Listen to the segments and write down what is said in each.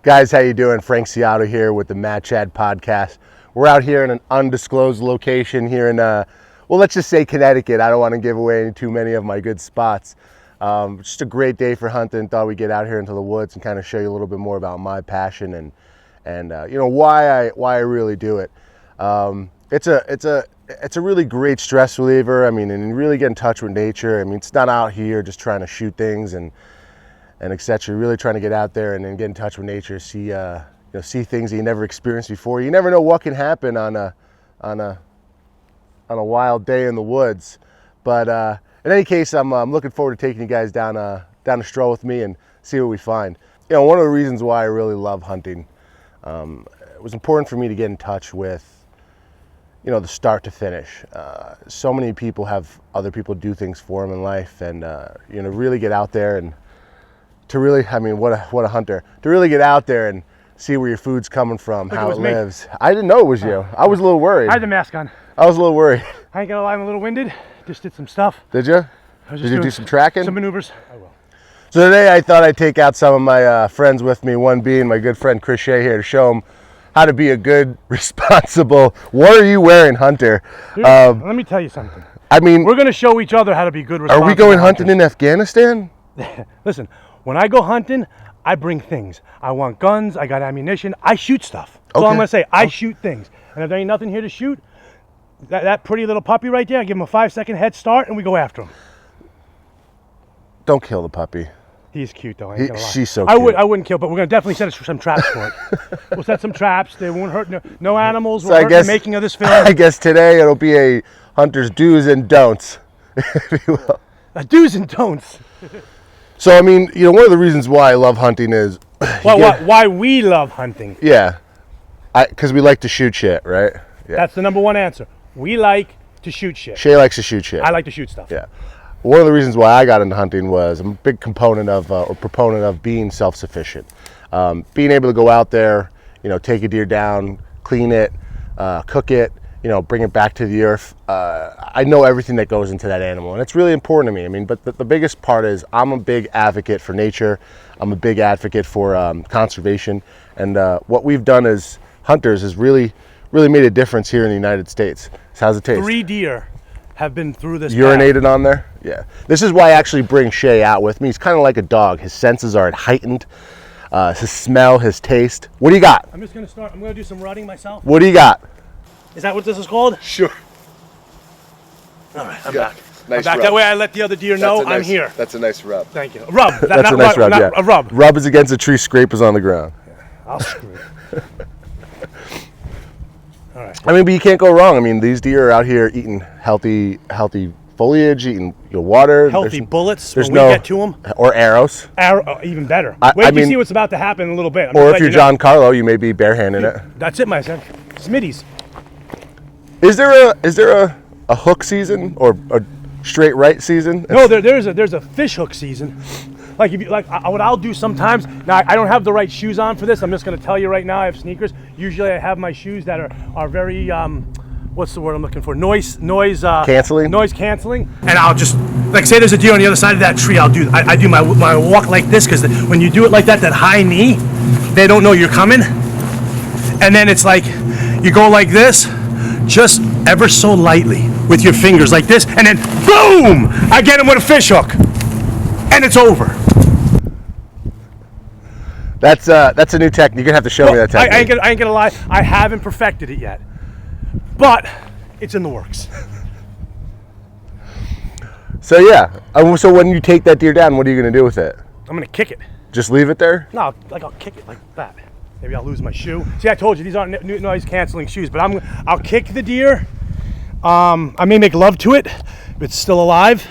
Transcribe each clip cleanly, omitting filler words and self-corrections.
Guys, how you doing? Frank Ciatto here with the Matt Chad podcast. We're out here in an undisclosed location here in, well, let's just say Connecticut. I don't want to give away too many of my good spots. Just a great day for hunting. Thought we'd get out here into the woods and kind of show you a little bit more about my passion and you know why I really do it. It's a really great stress reliever. I mean, and really get in touch with nature. I mean, it's not out here just trying to shoot things and etc. Really trying to get out there and then get in touch with nature, see see things that you never experienced before. You never know what can happen on a wild day in the woods. But in any case, I'm looking forward to taking you guys down a stroll with me and see what we find. You know, one of the reasons why I really love hunting, it was important for me to get in touch with, you know, the start to finish. So many people have other people do things for them in life, and you know, really get out there and to really, I mean, what a hunter, to really get out there and see where your food's coming from, how it lives. I didn't know it was you. I was a little worried. I had the mask on. I was a little worried. I ain't gonna lie, I'm a little winded. Just did some stuff. Did you? Did you do some tracking? Some maneuvers. I will. So today I thought I'd take out some of my friends with me, one being my good friend Shay here, to show them how to be a good, responsible, what are you wearing hunter. Dude, let me tell you something. I mean, we're gonna show each other how to be good, responsible. Are we going hunting hunters. in Afghanistan? Listen, when I go hunting, I bring things. I want guns, I got ammunition, I shoot stuff. That's all I'm gonna say. I shoot things. And if there ain't nothing here to shoot, that pretty little puppy right there, I give him a 5-second head start and we go after him. Don't kill the puppy. He's cute though, I ain't gonna lie. She's so cute. I wouldn't kill, but we're gonna definitely set some traps for it. We'll set some traps. They won't hurt no animals. So I guess the making of this film. I guess today it'll be a hunter's do's and don'ts, if you will. Do's and don'ts. So I mean, you know, one of the reasons why I love hunting is why we love hunting. Yeah, because we like to shoot shit, right? Yeah. That's the number one answer. We like to shoot shit. Shay likes to shoot shit. I like to shoot stuff. Yeah. One of the reasons why I got into hunting was I'm a big component of or proponent of being self-sufficient. Being able to go out there, you know, take a deer down, clean it, cook it, you know, bring it back to the earth. I know everything that goes into that animal, and it's really important to me. I mean, but the biggest part is I'm a big advocate for nature. I'm a big advocate for conservation, and what we've done as hunters has really made a difference here in the United States. So how's it taste? 3 deer have been through this. Urinated on there? Yeah. This is why I actually bring Shay out with me. He's kind of like a dog. His senses are heightened. His smell, his taste. What do you got? I'm just going to start. I'm going to do some rutting myself. What do you got? Is that what this is called? Sure. All right, I'm back. Nice I'm back. rub. That way I let the other deer know I'm here. That's a nice rub. Thank you. A rub. That's a nice rub, yeah. A rub. Rub is against a tree, scrape is on the ground. I'll screw it. All right. I mean, but you can't go wrong. I mean, these deer are out here eating healthy foliage, eating water. Healthy bullets there's when we get to them. Or arrows. Even better. I Wait till mean, you see what's about to happen in a little bit. Or if you're John Carlo, you may be barehanding it. That's it, my son. Smitties. Is there a hook season or a straight right season? No, there's a fish hook season. Like what I'll do sometimes. Now I don't have the right shoes on for this. I'm just going to tell you right now. I have sneakers. Usually I have my shoes that are very what's the word I'm looking for? Noise canceling. Noise canceling. And I'll just like say there's a deer on the other side of that tree. I do my walk like this because when you do it like that high knee, they don't know you're coming. And then it's like you go like this, just ever so lightly with your fingers like this, and then boom! I get him with a fish hook, and it's over. That's a new technique. You're gonna have to show me that technique. I ain't gonna lie, I haven't perfected it yet, but it's in the works. So yeah, so when you take that deer down, what are you gonna do with it? I'm gonna kick it. Just leave it there? No, like I'll kick it like that. Maybe I'll lose my shoe. See, I told you these aren't noise canceling shoes, but I'll kick the deer. I may make love to it if it's still alive.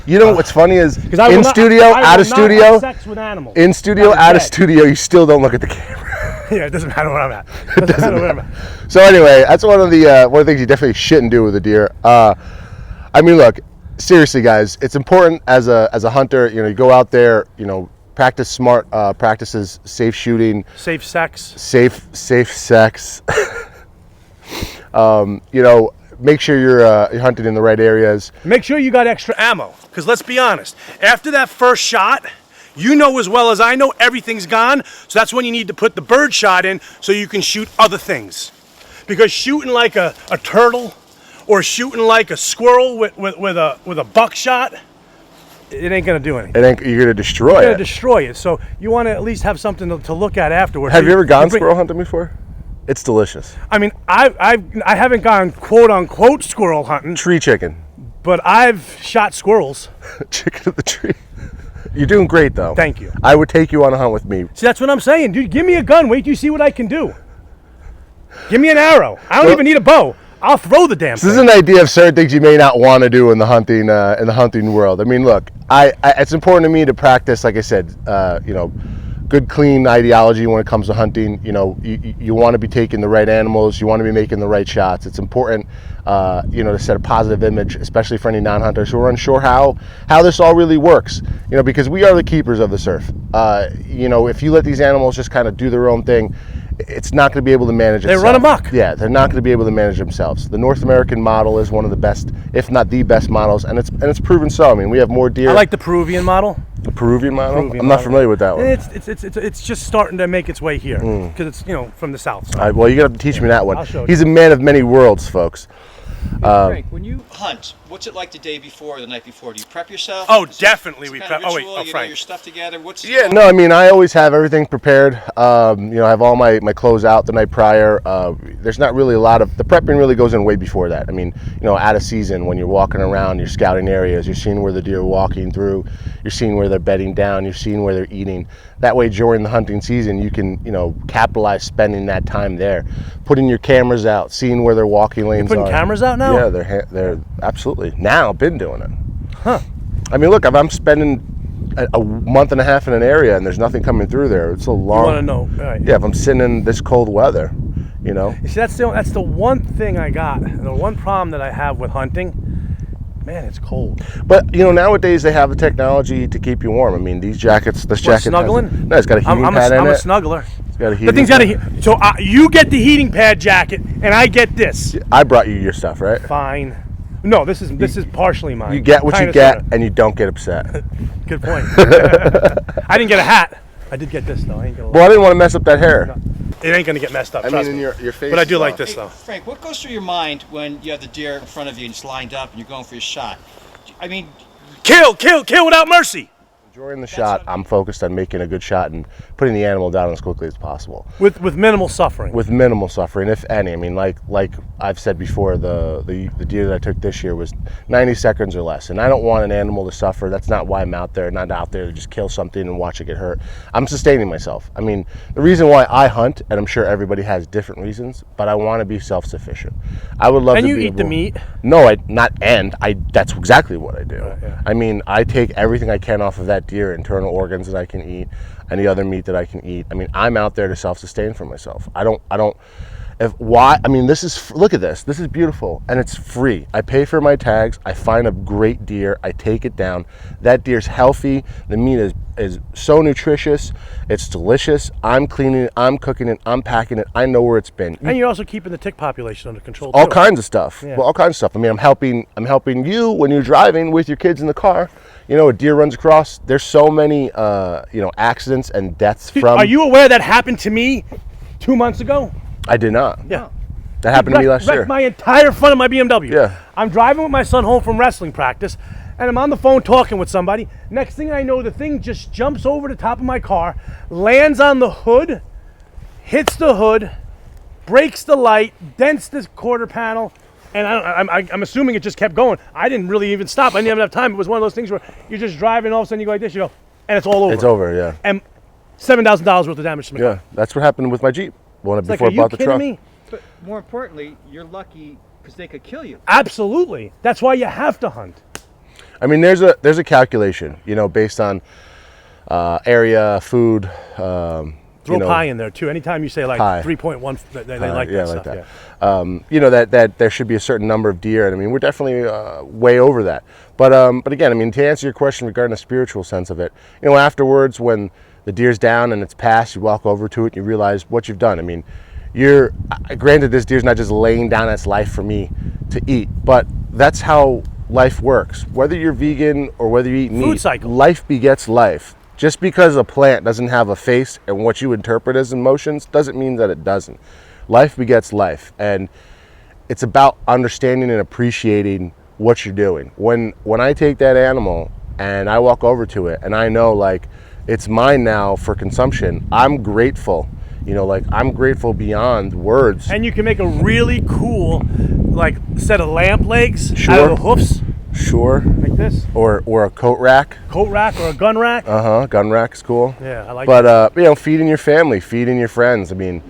You know what's funny is in studio, out of studio, sex with animals. In studio, out of studio, you still don't look at the camera. Yeah, it doesn't matter where I'm at. It doesn't matter. So anyway, that's one of the things you definitely shouldn't do with a deer. I mean, look, seriously, guys, it's important as a hunter. You know, you go out there, you know, practice smart practices, safe shooting, safe sex, safe sex. You know, make sure you're hunting in the right areas. Make sure you got extra ammo, because let's be honest, after that first shot, You know as well as I know, everything's gone. So that's when you need to put the bird shot in so you can shoot other things. Because shooting like a turtle or shooting like a squirrel with a buckshot, it ain't gonna do anything. You're gonna destroy You're it. gonna destroy it. So you want to at least have something to look at afterwards. Have you ever gone squirrel hunting before? It's delicious. I mean, I haven't gone quote unquote squirrel hunting, Tree chicken. but I've shot squirrels. Chicken of the tree. You're doing great though. Thank you. I would take you on a hunt with me. See, that's what I'm saying, dude. Give me a gun. Wait till you see what I can do. Give me an arrow. I don't even need a bow. I'll throw the damn thing. This is an idea of certain things you may not want to do in the hunting world. I mean, look, it's important to me to practice, like I said, good, clean ideology when it comes to hunting. You want to be taking the right animals. You want to be making the right shots. It's important, to set a positive image, especially for any non-hunters who are unsure how this all really works. Because we are the keepers of the surf. If you let these animals just kind of do their own thing, it's not going to be able to manage itself. They run amok. Yeah, they're not going to be able to manage themselves. The North American model is one of the best, if not the best models, and it's proven so. I mean, we have more deer. I like the Peruvian model. The Peruvian model? I'm not familiar with that one. It's just starting to make its way here because it's from the south. So. All right, well, you're going to have to teach me that one. I'll show you. He's a man of many worlds, folks. Frank, when you hunt, what's it like the day before or the night before? Do you prep yourself? Oh, definitely we prep. prep. Oh, wait, you Frank. know your stuff together. What's Yeah, no, I mean, I always have everything prepared. I have all my clothes out the night prior. There's not really a lot of, the prepping really goes in way before that. I mean, out of season, when you're walking around, you're scouting areas, you're seeing where the deer are walking through, you're seeing where they're bedding down, you're seeing where they're eating. That way, during the hunting season, you can, capitalize spending that time there, putting your cameras out, seeing where their walking lanes are. You're putting cameras out now? Yeah, they're absolutely now been doing it. Huh. I mean, look, if I'm spending a month and a half in an area and there's nothing coming through there, it's a long. You want to know? Right. Yeah, if I'm sitting in this cold weather, You see, that's the one thing I got. The one problem that I have with hunting. Man, it's cold. But nowadays they have the technology to keep you warm. I mean, these jackets. This jacket. Snuggling? No, it's got a heating pad in it. I'm a snuggler. It's got a heating. The thing's got a so you get the heating pad jacket and I get this. I brought you your stuff, right? Fine. No, this is partially mine. You get what you get, and you don't get upset. Good point. I didn't get a hat. I did get this though. I didn't want to mess up that hair. It ain't gonna get messed up. I trust mean, me. in your face. But I do as like well. this though. Frank, what goes through your mind when you have the deer in front of you and it's lined up and you're going for your shot? I mean, Kill without mercy. During the shot, I'm focused on making a good shot and putting the animal down as quickly as possible. With minimal suffering. With minimal suffering, if any. I mean, like I've said before, the deer that I took this year was 90 seconds or less. And I don't want an animal to suffer. That's not why I'm out there. Not out there to just kill something and watch it get hurt. I'm sustaining myself. I mean, the reason why I hunt, and I'm sure everybody has different reasons, but I want to be self-sufficient. I would love to be able... And you eat the meat? No, that's exactly what I do. Yeah. I mean, I take everything I can off of that deer, internal organs that I can eat, any other meat that I can eat. I mean, I'm out there to self-sustain for myself. Look at this. This is beautiful, and it's free. I pay for my tags. I find a great deer. I take it down. That deer's healthy. The meat is so nutritious. It's delicious. I'm cleaning it. I'm cooking it. I'm packing it. I know where it's been. And you're also keeping the tick population under control All too. kinds of stuff. Yeah. Well, all kinds of stuff. I mean, I'm helping you when you're driving with your kids in the car. A deer runs across. There's so many, accidents and deaths from. Are you aware that happened to me 2 months ago? I did not. Yeah. That happened to me last year. Wrecked my entire front of my BMW. Yeah. I'm driving with my son home from wrestling practice, and I'm on the phone talking with somebody. Next thing I know, the thing just jumps over the top of my car, lands on the hood, hits the hood, breaks the light, dents the quarter panel, and I'm assuming it just kept going. I didn't really even stop. I didn't have enough time. It was one of those things where you're just driving, all of a sudden you go like this, and it's all over. It's over, yeah. And $7,000 worth of damage to my car. Yeah, that's what happened with my Jeep. Are Before I bought the kidding truck. me? but more importantly, you're lucky because they could kill you. Absolutely. That's why you have to hunt. I mean, there's a calculation, based on area, food. Throw pie in there too. Anytime you say like pie. 3.1, they like that stuff. That. Yeah. That there should be a certain number of deer, and I mean we're definitely way over that. But again, I mean, to answer your question regarding the spiritual sense of it, afterwards when the deer's down and it's past, you walk over to it and you realize what you've done. I mean, granted, this deer's not just laying down its life for me to eat, but that's how life works. Whether you're vegan or whether you eat meat, Food cycle. life begets life. Just because a plant doesn't have a face and what you interpret as emotions doesn't mean that it doesn't. Life begets life, and it's about understanding and appreciating what you're doing. When I take that animal and I walk over to it and I know like it's mine now for consumption, I'm grateful. Like I'm grateful beyond words. And you can make a really cool like set of lamp legs out Sure. of the hoofs. Sure. Like this. Or a coat rack. Coat rack or a gun rack. Gun rack is cool. Yeah, I like that. But feeding your family, feeding your friends. I mean,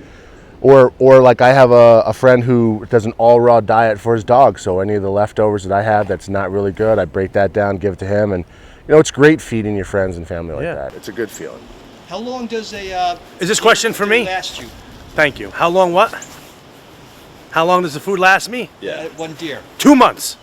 or like I have a friend who does an all raw diet for his dog. So any of the leftovers that I have that's not really good, I break that down, give it to him, and it's great feeding your friends and family like that. It's a good feeling. How long does a Is this question for me? last you? Thank you. How long what? How long does the food last me? Yeah. One deer. 2 months.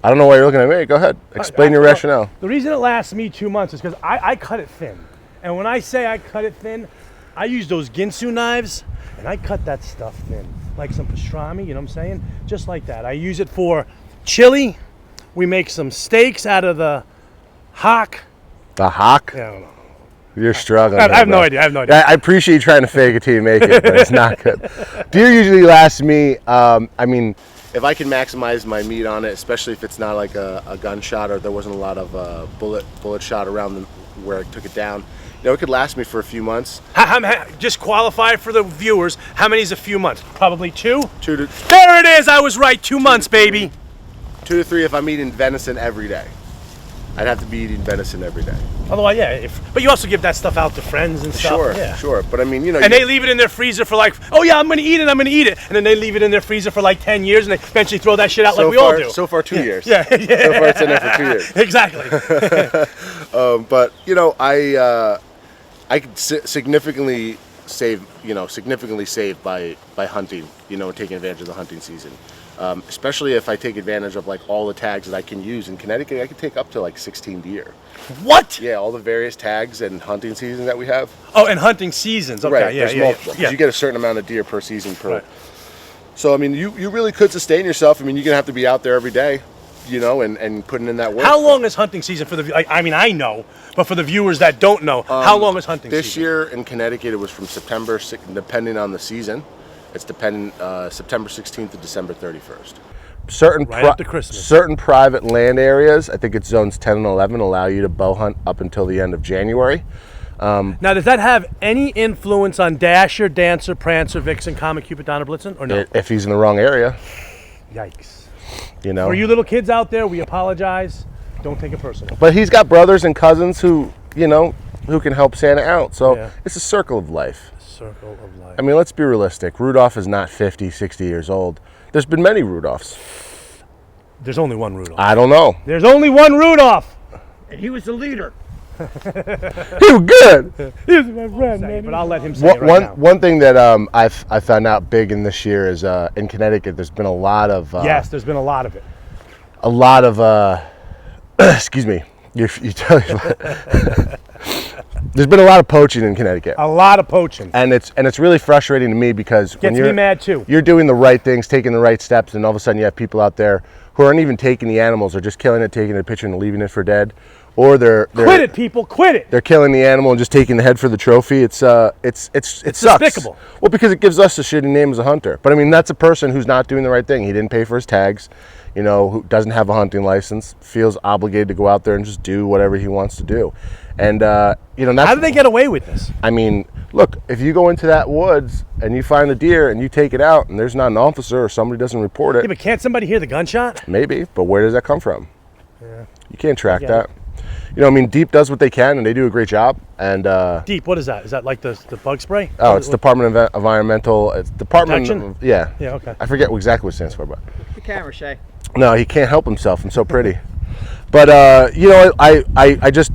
I don't know why you're looking at me. Go ahead. Explain your rationale. The reason it lasts me 2 months is because I cut it thin. And when I say I cut it thin, I use those Ginsu knives and I cut that stuff thin. Like some pastrami, you know what I'm saying? Just like that. I use it for chili. We make some steaks out of the hock. The hock? Yeah, I don't know. You're struggling. I have no idea. I appreciate you trying to fake it till you make it, but it's not good. Deer usually lasts me, if I can maximize my meat on it, especially if it's not like a gunshot or there wasn't a lot of bullet shot around where I took it down, it could last me for a few months. Just qualify for the viewers. How many is a few months? Probably 2? There it is. I was right. 2 months, baby. 2 to 3 if I'm eating venison every day. I'd have to be eating venison every day. Otherwise, yeah. But you also give that stuff out to friends and stuff. Sure, yeah. sure. But I mean, And they leave it in their freezer for like, oh yeah, I'm gonna eat it. And then they leave it in their freezer for like 10 years, and they eventually throw that shit out like we all do. So far, 2 years. Yeah. So far, it's in there for 2 years. Exactly. But I could significantly save by hunting. Taking advantage of the hunting season. Especially if I take advantage of like all the tags that I can use in Connecticut, I could take up to like 16 deer. What? Yeah, all the various tags and hunting season that we have. Oh, and hunting seasons. Okay, right, yeah, there's multiple. 'Cause you get a certain amount of deer per season per. Right. So I mean, you really could sustain yourself. I mean, you're gonna have to be out there every day, and putting in that work. How long is hunting season for the? I mean, I know, but for the viewers that don't know, how long is hunting this season? year in Connecticut, it was from September, depending on the season. It's September 16th to December 31st. Right after Christmas. Certain private land areas, I think it's zones 10 and 11, allow you to bow hunt up until the end of January. Now, does that have any influence on Dasher, Dancer, Prancer, Vixen, Comet, Cupid, Donner, Blitzen, or no? If he's in the wrong area. Yikes. For you little kids out there, we apologize. Don't take it personal. But he's got brothers and cousins who can help Santa out. So it's a circle of life. Circle of life. I mean, let's be realistic. Rudolph is not 50, 60 years old. There's been many Rudolphs. There's only one Rudolph. I don't know. There's only one Rudolph. And he was the leader. He was good. He's my friend, man. But I'll let him say it right now. One thing that I found out big in this year is in Connecticut, there's been a lot of... yes, there's been a lot of it. A lot of... excuse me. You tell me. There's been a lot of poaching in Connecticut. A lot of poaching. And it's really frustrating to me because Gets me mad too. You're doing the right things, taking the right steps, and all of a sudden you have people out there who aren't even taking the animals. They're just killing it, taking a picture and leaving it for dead. Or they're quit it, people, quit it. They're killing the animal and just taking the head for the trophy. It sucks. Despicable. Well, because it gives us a shitty name as a hunter. But I mean, that's a person who's not doing the right thing. He didn't pay for his tags, who doesn't have a hunting license, feels obligated to go out there and just do whatever he wants to do. And that's, how do they get away with this? I mean, look, if you go into that woods and you find the deer and you take it out and there's not an officer or somebody doesn't report it. Yeah, but can't somebody hear the gunshot? Maybe, but where does that come from? Yeah. You can't track that. Deep does what they can and they do a great job. And Deep, what is that? Is that like the bug spray? Oh, it's Department of Environmental. It's Department. Protection? Yeah. Yeah. Okay. I forget exactly what it stands for, but. The camera, Shay. No, he can't help himself. I'm so pretty. But I just.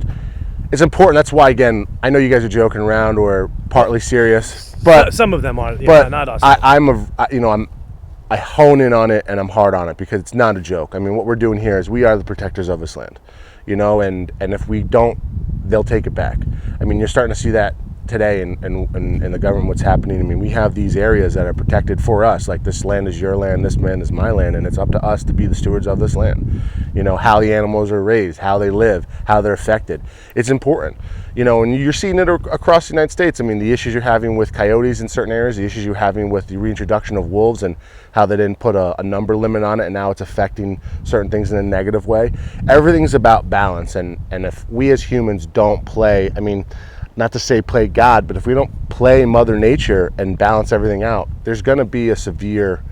It's important. That's why, again, I know you guys are joking around or partly serious, but some of them are. Yeah, but not us. I hone in on it and I'm hard on it because it's not a joke. I mean, what we're doing here is we are the protectors of this land, and if we don't, they'll take it back. I mean, you're starting to see that today in the government, what's happening. I mean, we have these areas that are protected for us, like this land is your land, this land is my land, and it's up to us to be the stewards of this land. You know, how the animals are raised, how they live, how they're affected. It's important. You know, and you're seeing it across the United States. I mean, the issues you're having with coyotes in certain areas, the issues you're having with the reintroduction of wolves and how they didn't put a number limit on it, and now it's affecting certain things in a negative way. Everything's about balance, and if we as humans don't play, I mean, not to say play God, but if we don't play Mother Nature and balance everything out, there's going to be a severe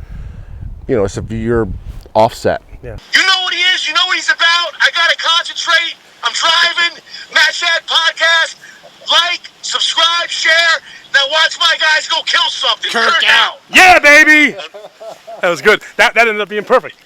offset. Yeah. You know what he is. You know what he's about. I got to concentrate. I'm driving. Matt Shad Podcast. Like, subscribe, share. Now watch my guys go kill something. Kirk out. Yeah, baby. That was good. That ended up being perfect.